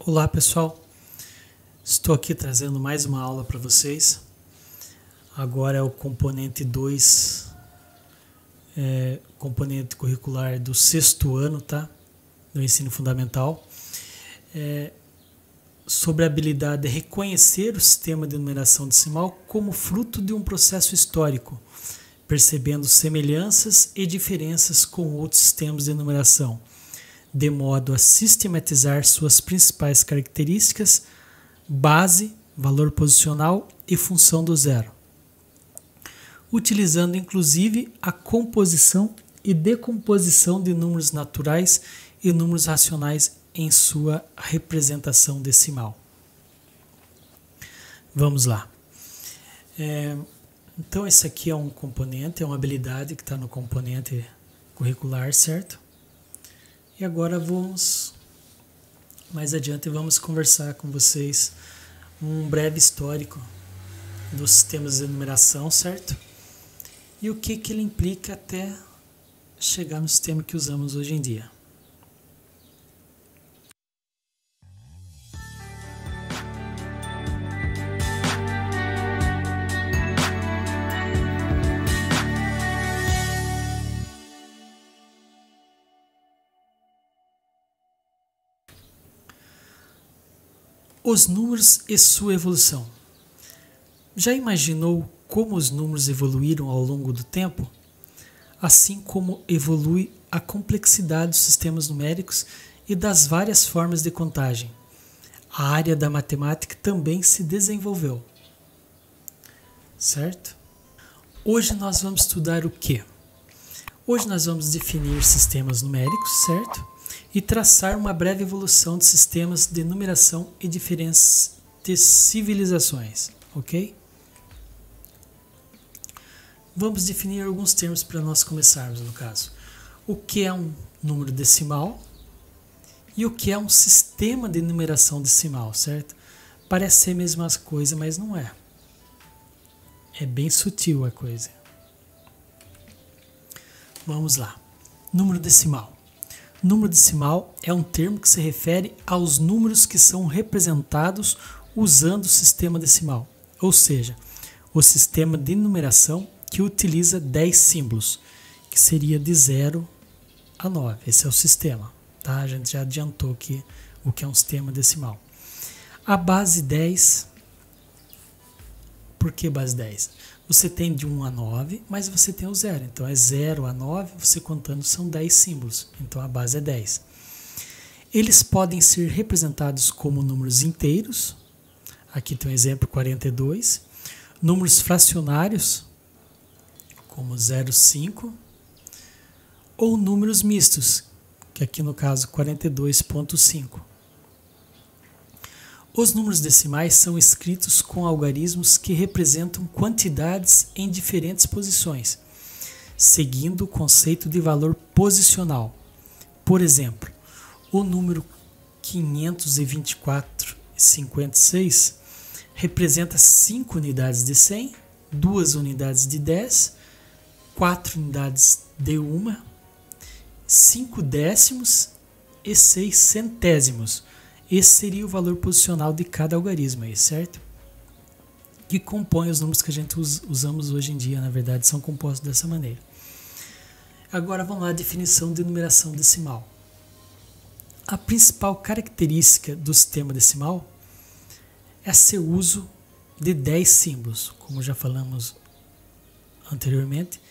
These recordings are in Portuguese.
Olá pessoal, estou aqui trazendo mais uma aula para vocês. Agora é o componente 2, componente curricular do 6º ano, tá? Do ensino fundamental. Sobre a habilidade de reconhecer o sistema de numeração decimal como fruto de um processo histórico, percebendo semelhanças e diferenças com outros sistemas de numeração, de modo a sistematizar suas principais características, base, valor posicional e função do zero, utilizando inclusive a composição e decomposição de números naturais e números racionais em sua representação decimal. Vamos lá. Então esse aqui é um componente, é uma habilidade que está no componente curricular, certo? E agora mais adiante vamos conversar com vocês um breve histórico dos sistemas de numeração, certo? E o que ele implica até chegar no sistema que usamos hoje em dia. Os números e sua evolução. Já imaginou como os números evoluíram ao longo do tempo? Assim como evolui a complexidade dos sistemas numéricos e das várias formas de contagem. A área da matemática também se desenvolveu. Certo? Hoje nós vamos estudar o quê? Hoje nós vamos definir sistemas numéricos, certo? E traçar uma breve evolução de sistemas de numeração e diferentes civilizações, ok? Vamos definir alguns termos para nós começarmos, no caso. O que é um número decimal e o que é um sistema de numeração decimal, certo? Parece ser a mesma coisa, mas não é. É bem sutil a coisa. Vamos lá. Número decimal. Número decimal é um termo que se refere aos números que são representados usando o sistema decimal, ou seja, o sistema de numeração que utiliza 10 símbolos, que seria de 0 a 9. Esse é o sistema, tá? A gente já adiantou aqui o que é um sistema decimal. A base 10, por que base 10? Você tem de 1 a 9, mas você tem o 0. Então é 0 a 9, você contando são 10 símbolos. Então a base é 10. Eles podem ser representados como números inteiros. Aqui tem um exemplo, 42. Números fracionários, como 0,5. Ou números mistos, que aqui no caso 42,5. Os números decimais são escritos com algarismos que representam quantidades em diferentes posições, seguindo o conceito de valor posicional. Por exemplo, o número 524,56 representa 5 unidades de 100, 2 unidades de 10, 4 unidades de 1, 5 décimos e 6 centésimos. Esse seria o valor posicional de cada algarismo aí, certo? Que compõe os números que a gente usamos hoje em dia, na verdade, são compostos dessa maneira. Agora vamos lá, a definição de numeração decimal. A principal característica do sistema decimal é seu uso de 10 símbolos, como já falamos anteriormente,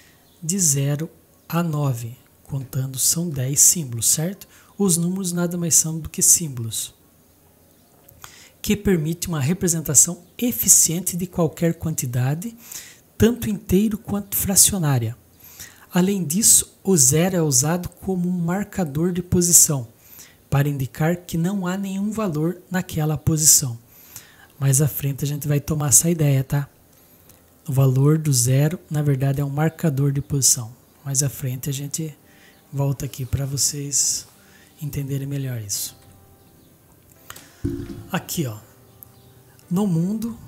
de 0 a 9, contando são 10 símbolos, certo? Os números nada mais são do que símbolos, que permite uma representação eficiente de qualquer quantidade, tanto inteiro quanto fracionária. Além disso, o zero é usado como um marcador de posição, para indicar que não há nenhum valor naquela posição. Mais à frente a gente vai tomar essa ideia, tá? O valor do zero, na verdade, é um marcador de posição. Mais à frente a gente volta aqui para vocês entenderem melhor isso. Aqui, ó, no mundo,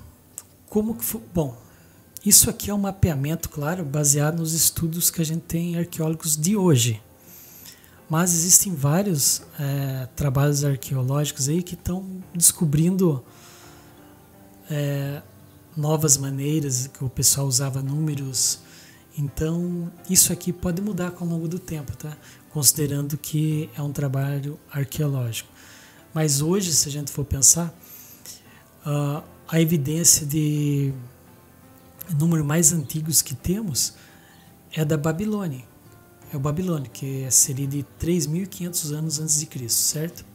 como que foi? Bom, isso aqui é um mapeamento, claro, baseado nos estudos que a gente tem em arqueólogos de hoje. Mas existem vários trabalhos arqueológicos aí que estão descobrindo novas maneiras que o pessoal usava números. Então isso aqui pode mudar ao longo do tempo, tá? Considerando que é um trabalho arqueológico. Mas hoje, se a gente for pensar, a evidência de número mais antigos que temos é da Babilônia. É o Babilônia, que seria de 3.500 anos antes de Cristo, certo?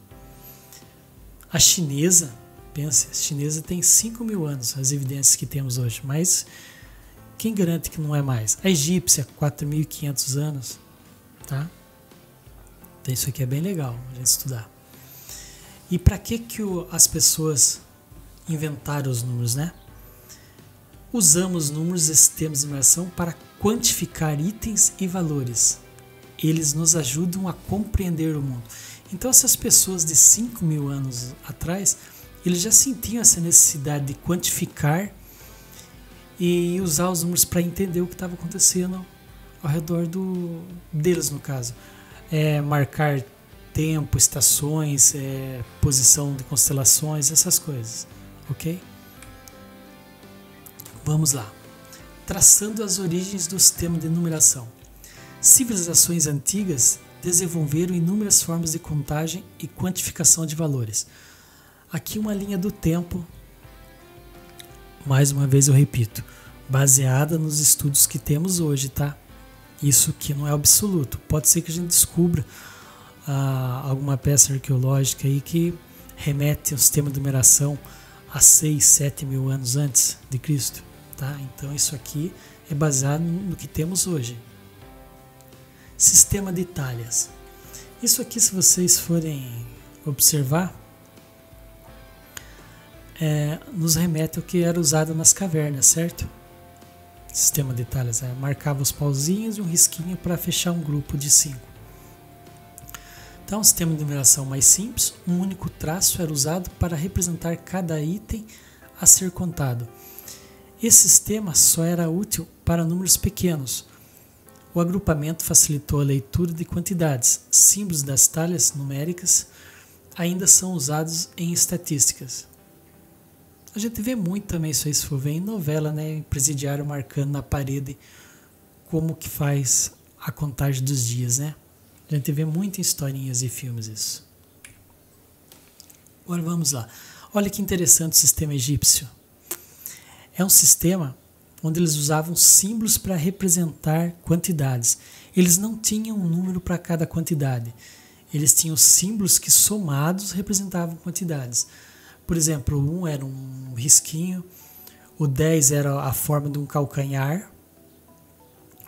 A chinesa, pense, a chinesa tem 5.000 anos, as evidências que temos hoje, mas quem garante que não é mais? A egípcia, 4.500 anos, tá? Então isso aqui é bem legal a gente estudar. E para que as pessoas inventaram os números, né? Usamos números e sistemas de numeração para quantificar itens e valores. Eles nos ajudam a compreender o mundo. Então essas pessoas de 5.000 anos atrás, eles já sentiam essa necessidade de quantificar e usar os números para entender o que estava acontecendo ao redor deles, no caso. Marcar tempo, estações, posição de constelações, essas coisas, ok? Vamos lá. Traçando as origens do sistema de numeração. Civilizações antigas desenvolveram inúmeras formas de contagem e quantificação de valores. Aqui uma linha do tempo, mais uma vez eu repito, baseada nos estudos que temos hoje, tá? Isso que não é absoluto. Pode ser que a gente descubra alguma peça arqueológica aí que remete ao sistema de numeração a 6, 7 mil anos antes de Cristo, tá? Então isso aqui é baseado no que temos hoje. Sistema de talhas. Isso aqui, se vocês forem observar, nos remete ao que era usado nas cavernas, certo? Sistema de talhas, marcava os pauzinhos e um risquinho para fechar um grupo de 5. Então, um sistema de numeração mais simples, um único traço era usado para representar cada item a ser contado. Esse sistema só era útil para números pequenos. O agrupamento facilitou a leitura de quantidades. Símbolos das talhas numéricas ainda são usados em estatísticas. A gente vê muito também isso aí, se for ver em novela, né? Presidiário marcando na parede como que faz a contagem dos dias, né? A gente vê muito em historinhas e filmes isso. Agora vamos lá. Olha que interessante o sistema egípcio. É um sistema onde eles usavam símbolos para representar quantidades. Eles não tinham um número para cada quantidade. Eles tinham símbolos que somados representavam quantidades. Por exemplo, o 1 era um risquinho, o 10 era a forma de um calcanhar,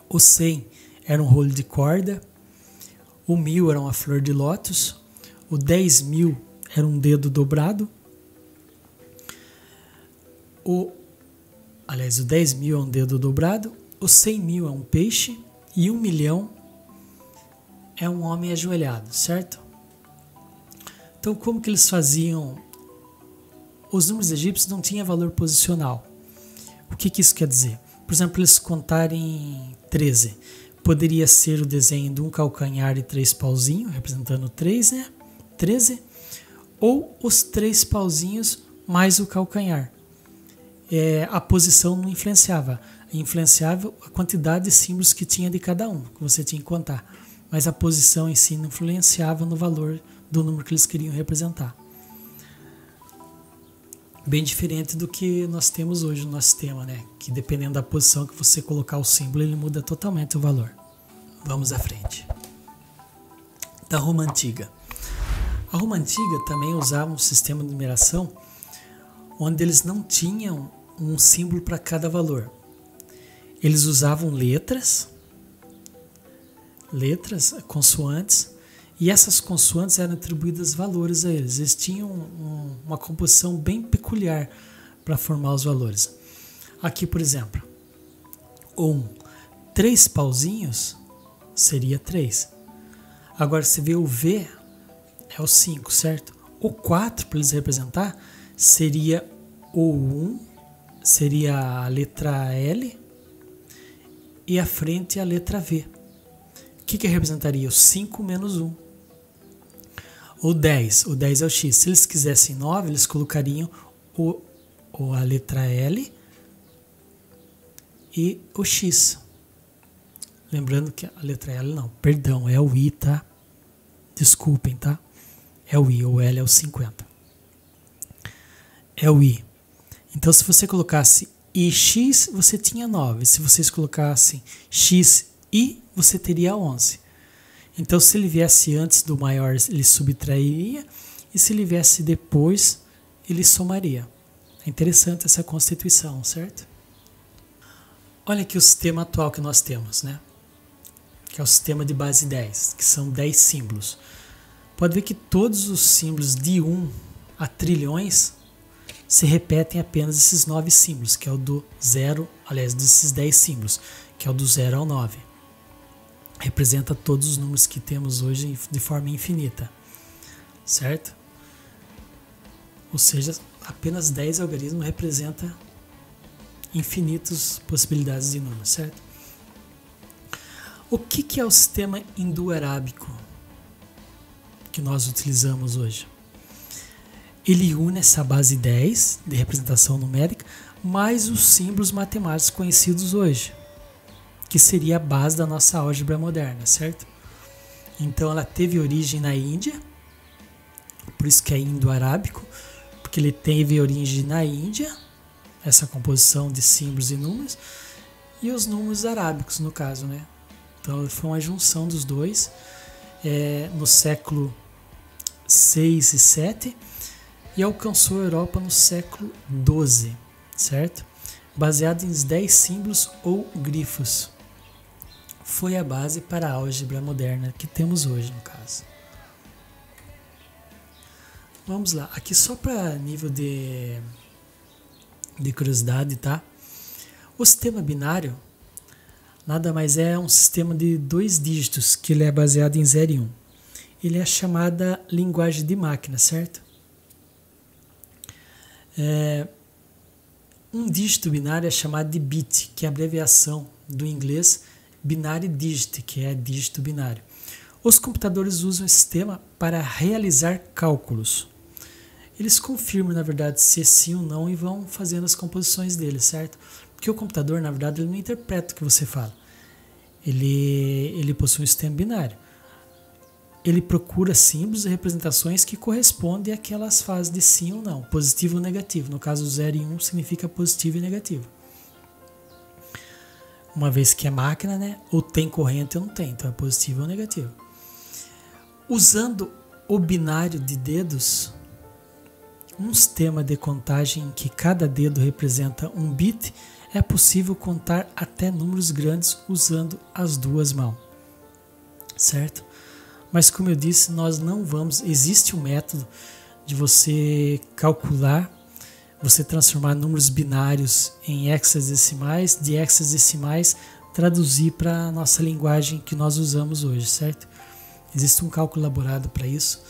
o 100 era um rolo de corda, o 1000 era uma flor de lótus, o 10.000 era um dedo dobrado, o 10.000 é um dedo dobrado, o 100.000 é um peixe e 1 milhão é um homem ajoelhado, certo? Então, como que eles faziam? Os números egípcios não tinham valor posicional. O que isso quer dizer? Por exemplo, eles contarem 13. Poderia ser o desenho de um calcanhar e 3 pauzinhos, representando 3, né? 13. Ou os 3 pauzinhos mais o calcanhar. A posição não influenciava. Influenciava a quantidade de símbolos que tinha de cada um, que você tinha que contar. Mas a posição em si não influenciava no valor do número que eles queriam representar. Bem diferente do que nós temos hoje no nosso sistema, né? Que dependendo da posição que você colocar o símbolo, ele muda totalmente o valor. Vamos à frente. Da Roma Antiga. A Roma Antiga também usava um sistema de numeração onde eles não tinham um símbolo para cada valor. Eles usavam letras, consoantes, e essas consoantes eram atribuídas valores a eles. Eles tinham uma composição bem peculiar para formar os valores. Aqui, por exemplo, 3 pauzinhos seria 3. Agora, você vê o V, é o 5, certo? O 4, para eles representar, seria o 1, seria a letra L, e a frente a letra V, que representaria? O 5 menos 1. Ou 10. O 10 é o x. Se eles quisessem 9, eles colocariam a letra L e o x. Lembrando que a letra L não, perdão, é o I, tá? Desculpem, tá? É o I, o L é o 50. É o I. Então, se você colocasse IX, você tinha 9. Se vocês colocassem XI, você teria 11. Então, se ele viesse antes do maior, ele subtrairia. E se ele viesse depois, ele somaria. É interessante essa constituição, certo? Olha aqui o sistema atual que nós temos, né? Que é o sistema de base 10, que são 10 símbolos. Pode ver que todos os símbolos de 1 a trilhões se repetem apenas esses 9 símbolos, que é o do 0, aliás, desses 10 símbolos, que é o do 0 ao 9. Representa todos os números que temos hoje de forma infinita, certo? Ou seja, apenas 10 algarismos representam infinitas possibilidades de números, certo? O que é o sistema hindu-arábico que nós utilizamos hoje? Ele une essa base 10 de representação numérica mais os símbolos matemáticos conhecidos hoje, que seria a base da nossa álgebra moderna, certo? Então ela teve origem na Índia, por isso que é indo-arábico, porque ele teve origem na Índia, essa composição de símbolos e números, e os números arábicos, no caso, né? Então foi uma junção dos dois no século 6 e 7 e alcançou a Europa no século 12, certo? Baseado em 10 símbolos ou grifos. Foi a base para a álgebra moderna que temos hoje, no caso. Vamos lá, aqui só para nível de curiosidade, tá? O sistema binário nada mais é um sistema de 2 dígitos, que ele é baseado em 0 e 1. Ele é a chamada linguagem de máquina, certo? Um dígito binário é chamado de bit, que é a abreviação do inglês binary digit, que é dígito binário. Os computadores usam esse sistema para realizar cálculos. Eles confirmam, na verdade, se é sim ou não e vão fazendo as composições deles, certo? Porque o computador, na verdade, ele não interpreta o que você fala. Ele possui um sistema binário. Ele procura símbolos e representações que correspondem àquelas fases de sim ou não, positivo ou negativo. No caso, 0 e 1 significa positivo e negativo. Uma vez que é máquina, né? Ou tem corrente ou não tem, então é positivo ou negativo. Usando o binário de dedos, um sistema de contagem em que cada dedo representa um bit, é possível contar até números grandes usando as duas mãos, certo? Mas como eu disse, nós não vamos... Existe um método de você calcular, você transformar números binários em hexadecimais, de hexadecimais traduzir para a nossa linguagem que nós usamos hoje, certo? Existe um cálculo elaborado para isso,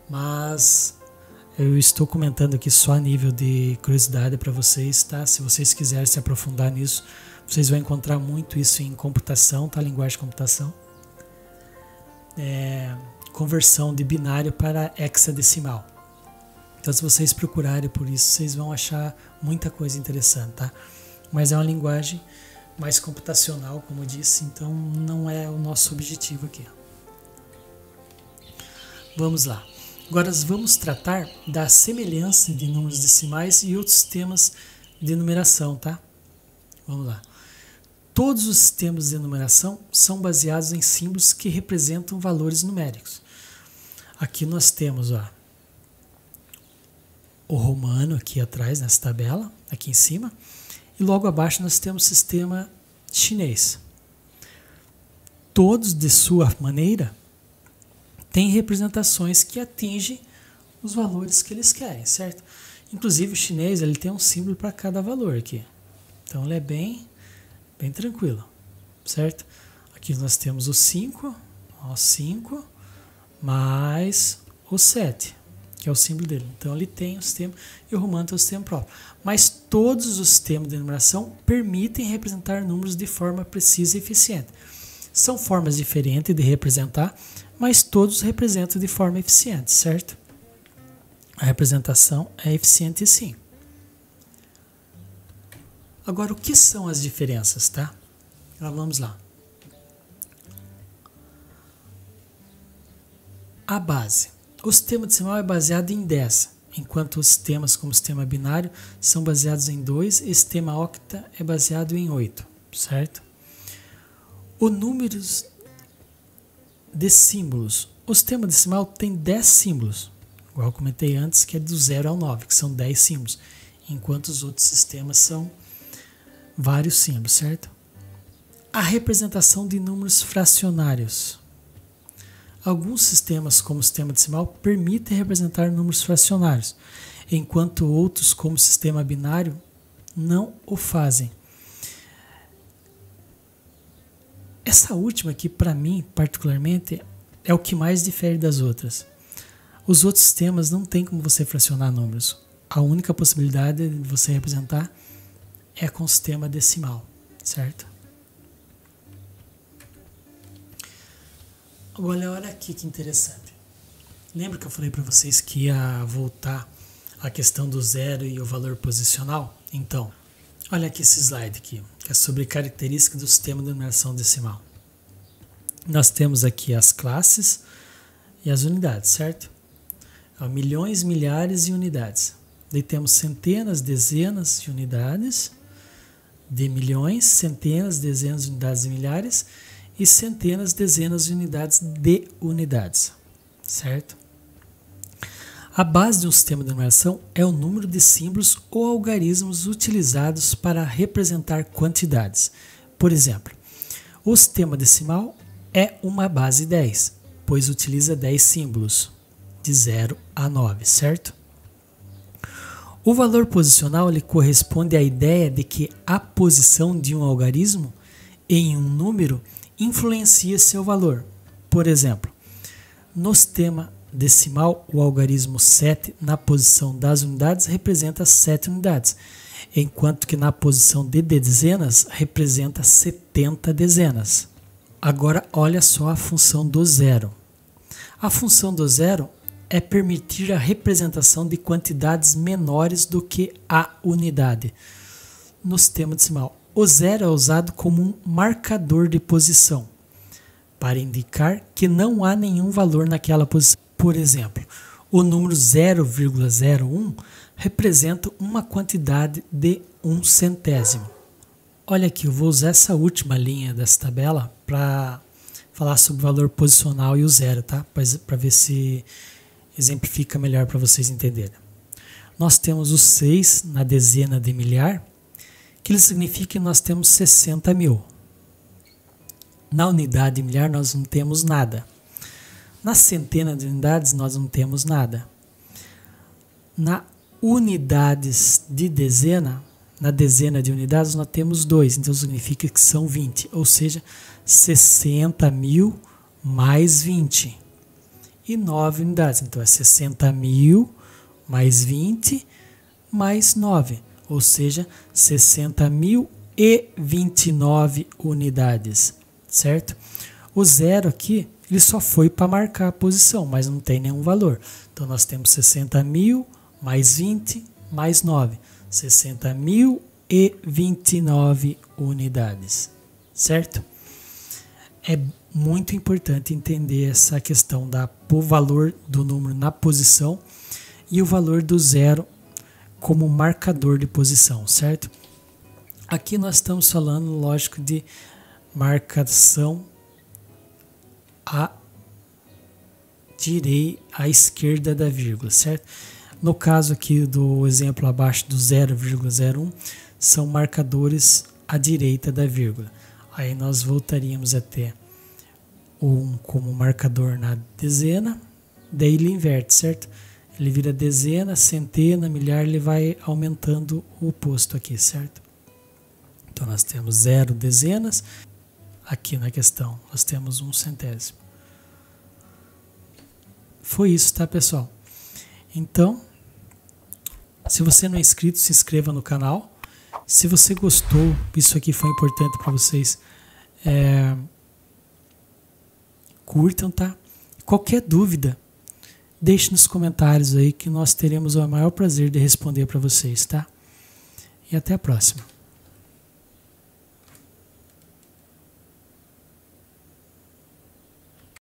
mas eu estou comentando aqui só a nível de curiosidade para vocês, tá? Se vocês quiserem se aprofundar nisso, vocês vão encontrar muito isso em computação, tá? Linguagem de computação. Conversão de binário para hexadecimal. Então, se vocês procurarem por isso, vocês vão achar muita coisa interessante, tá? Mas é uma linguagem mais computacional, como eu disse, então não é o nosso objetivo aqui. Vamos lá. Agora vamos tratar da semelhança de números decimais e outros sistemas de numeração, tá? Vamos lá. Todos os sistemas de numeração são baseados em símbolos que representam valores numéricos. Aqui nós temos o romano aqui atrás, nessa tabela, aqui em cima, e logo abaixo nós temos o sistema chinês. Todos, de sua maneira, têm representações que atingem os valores que eles querem, certo? Inclusive o chinês ele tem um símbolo para cada valor aqui. Então ele é bem tranquilo, certo? Aqui nós temos o 5, o 5 mais o 7, que é o símbolo dele. Então ele tem o sistema e o romano tem o sistema próprio. Mas todos os sistemas de numeração permitem representar números de forma precisa e eficiente. São formas diferentes de representar, mas todos representam de forma eficiente, certo? A representação é eficiente sim. Agora, o que são as diferenças, tá? Então, vamos lá. A base. O sistema decimal é baseado em 10, enquanto os sistemas como o sistema binário são baseados em 2 e o sistema octa é baseado em 8, certo? O número de símbolos. O sistema decimal tem 10 símbolos, igual eu comentei antes, que é do 0 ao 9, que são 10 símbolos, enquanto os outros sistemas são vários símbolos, certo? A representação de números fracionários. Alguns sistemas, como o sistema decimal, permitem representar números fracionários, enquanto outros, como o sistema binário, não o fazem. Essa última aqui, para mim, particularmente, é o que mais difere das outras. Os outros sistemas não tem como você fracionar números. A única possibilidade de você representar é com o sistema decimal, certo? Agora, olha aqui que interessante. Lembra que eu falei para vocês que ia voltar a questão do zero e o valor posicional? Então, olha aqui esse slide aqui, que é sobre características do sistema de numeração decimal. Nós temos aqui as classes e as unidades, certo? Milhões, milhares e unidades. Daí temos centenas, dezenas de unidades de milhões, centenas, dezenas de unidades de milhares e centenas, dezenas de unidades de unidades, certo? A base de um sistema de numeração é o número de símbolos ou algarismos utilizados para representar quantidades. Por exemplo, o sistema decimal é uma base 10, pois utiliza 10 símbolos, de 0 a 9, certo? O valor posicional ele corresponde à ideia de que a posição de um algarismo em um número influencia seu valor. Por exemplo, no sistema decimal, o algarismo 7 na posição das unidades representa 7 unidades, enquanto que na posição de dezenas representa 70 dezenas. Agora, olha só a função do zero. A função do zero é permitir a representação de quantidades menores do que a unidade. No sistema decimal, o zero é usado como um marcador de posição, para indicar que não há nenhum valor naquela posição. Por exemplo, o número 0,01 representa uma quantidade de 1 centésimo. Olha aqui, eu vou usar essa última linha dessa tabela para falar sobre o valor posicional e o zero, tá? Para ver se exemplifica melhor para vocês entenderem. Nós temos o 6 na dezena de milhar, que ele significa que nós temos 60 mil. Na unidade de milhar nós não temos nada. Na centena de unidades nós não temos nada. Na unidades de dezena, na dezena de unidades nós temos 2, então significa que são 20, ou seja, 60 mil mais 20. E 9 unidades, então é 60 mil mais 20 mais 9. Ou seja, 60.029 unidades, certo? O zero aqui, ele só foi para marcar a posição, mas não tem nenhum valor. Então, nós temos 60.000 mais 20 mais 9. 60.029 unidades, certo? É muito importante entender essa questão do valor do número na posição e o valor do zero como marcador de posição, certo? Aqui nós estamos falando, lógico, de marcação à esquerda da vírgula, certo? No caso aqui do exemplo abaixo do 0,01, são marcadores à direita da vírgula. Aí nós voltaríamos a ter o 1 como marcador na dezena, daí ele inverte, certo? Ele vira dezena, centena, milhar, ele vai aumentando o posto aqui, certo? Então nós temos 0 dezenas, aqui na questão nós temos 1 centésimo. Foi isso, tá, pessoal? Então, se você não é inscrito, se inscreva no canal. Se você gostou, isso aqui foi importante para vocês, curtam, tá? Qualquer dúvida, deixe nos comentários aí que nós teremos o maior prazer de responder para vocês, tá? E até a próxima.